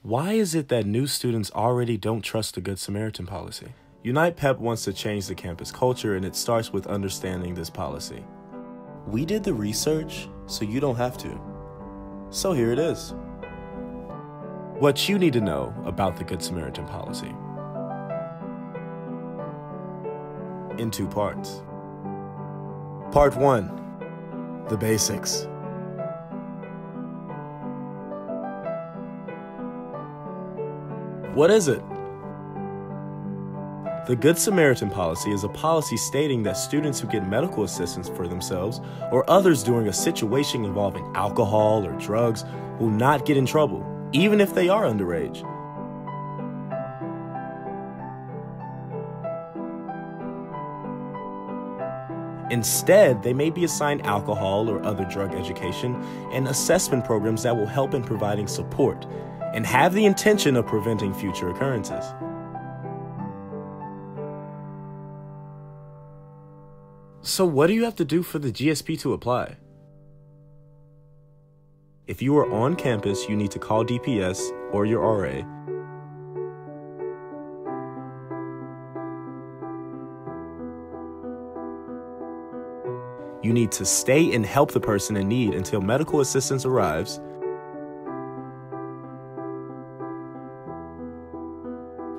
Why is it that new students already don't trust the Good Samaritan policy? Unite Pepp wants to change the campus culture, and it starts with understanding this policy. We did the research, so you don't have to. So here it is. What you need to know about the Good Samaritan policy. In 2 parts. Part 1, the basics. What is it? The Good Samaritan policy is a policy stating that students who get medical assistance for themselves or others during a situation involving alcohol or drugs will not get in trouble, even if they are underage. Instead, they may be assigned alcohol or other drug education and assessment programs that will help in providing support and have the intention of preventing future occurrences. So what do you have to do for the GSP to apply? If you are on campus, you need to call DPS or your RA. You need to stay and help the person in need until medical assistance arrives.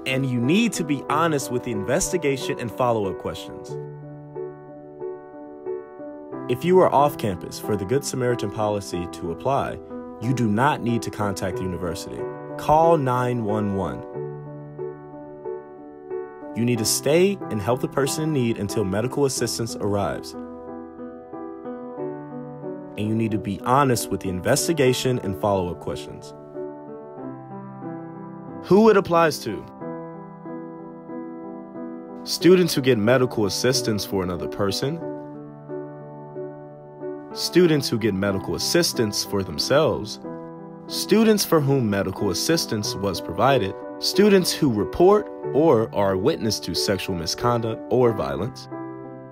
And you need to be honest with the investigation and follow-up questions. If you are off campus for the Good Samaritan policy to apply, you do not need to contact the university. Call 911. You need to stay and help the person in need until medical assistance arrives. And you need to be honest with the investigation and follow-up questions. Who it applies to? Students who get medical assistance for another person, students who get medical assistance for themselves, students for whom medical assistance was provided, students who report or are a witness to sexual misconduct or violence,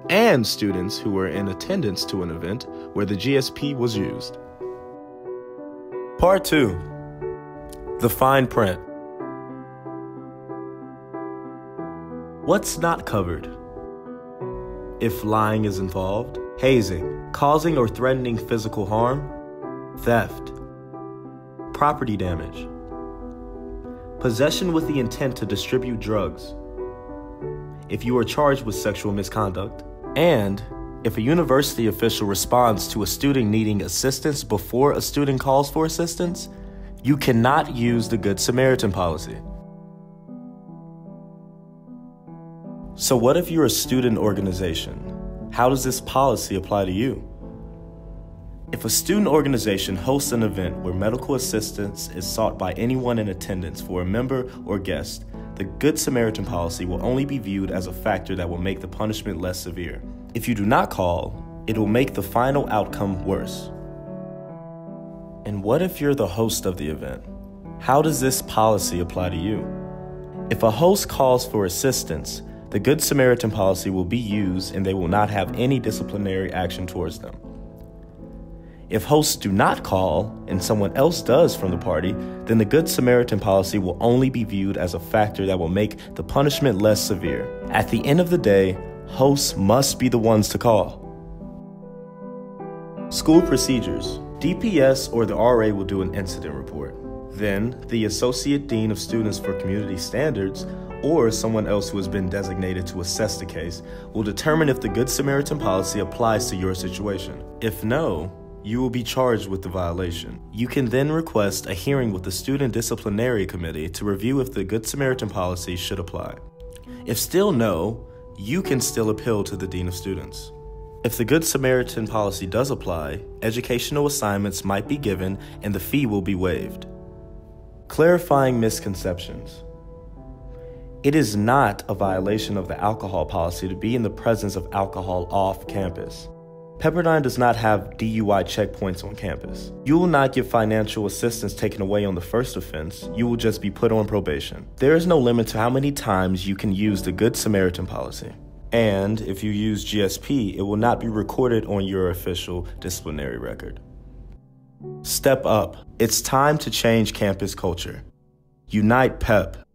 and students who were in attendance to an event where the GSP was used. Part 2, the fine print. What's not covered? If lying is involved, hazing, causing or threatening physical harm, theft, property damage, possession with the intent to distribute drugs, if you are charged with sexual misconduct, and if a university official responds to a student needing assistance before a student calls for assistance, you cannot use the Good Samaritan policy. So what if you're a student organization? How does this policy apply to you? If a student organization hosts an event where medical assistance is sought by anyone in attendance for a member or guest, the Good Samaritan policy will only be viewed as a factor that will make the punishment less severe. If you do not call, it will make the final outcome worse. And what if you're the host of the event? How does this policy apply to you? If a host calls for assistance, the Good Samaritan policy will be used and they will not have any disciplinary action towards them. If hosts do not call and someone else does from the party, then the Good Samaritan policy will only be viewed as a factor that will make the punishment less severe. At the end of the day, hosts must be the ones to call. School procedures. DPS or the RA will do an incident report. Then, the Associate Dean of Students for Community Standards or someone else who has been designated to assess the case will determine if the Good Samaritan policy applies to your situation. If no, you will be charged with the violation. You can then request a hearing with the Student Disciplinary Committee to review if the Good Samaritan policy should apply. If still no, you can still appeal to the Dean of Students. If the Good Samaritan policy does apply, educational assignments might be given and the fee will be waived. Clarifying misconceptions. It is not a violation of the alcohol policy to be in the presence of alcohol off campus. Pepperdine does not have DUI checkpoints on campus. You will not get financial assistance taken away on the first offense. You will just be put on probation. There is no limit to how many times you can use the Good Samaritan policy. And if you use GSP, it will not be recorded on your official disciplinary record. Step up. It's time to change campus culture. Unite Pepp.